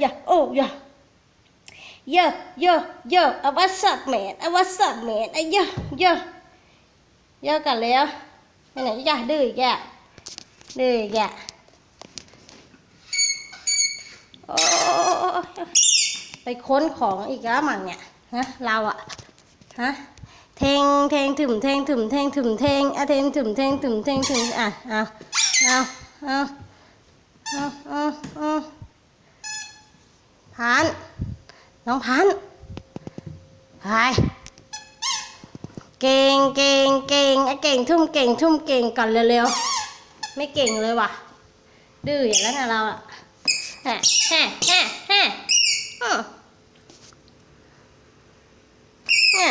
อย่าโอ้อย่าเยอะเยอะเยอะเอาวัสับแมนเอาวัสับแมนไอ้เยอะเยอะเยอะกันแล้วไปไหนอย่าดื้อแกดื้อแกโอ้ไปค้นของอีกแล้วมั้งเนี่ยฮะเราอะฮะเทงเทงถึมเทงถึมเทงถึมเทงอะเทงถึมเทงถึมเทงถึมอ่ะเอาพันน้องพันไปเก่งเก่งเก่งไอ้เก่งทุ่มเก่งทุ่มเก่งก่อนเร็วๆไม่เก่งเลยว่ะดื้ออย่างนั้นนะเราอะแฮ่แฮ่แฮ่แฮ่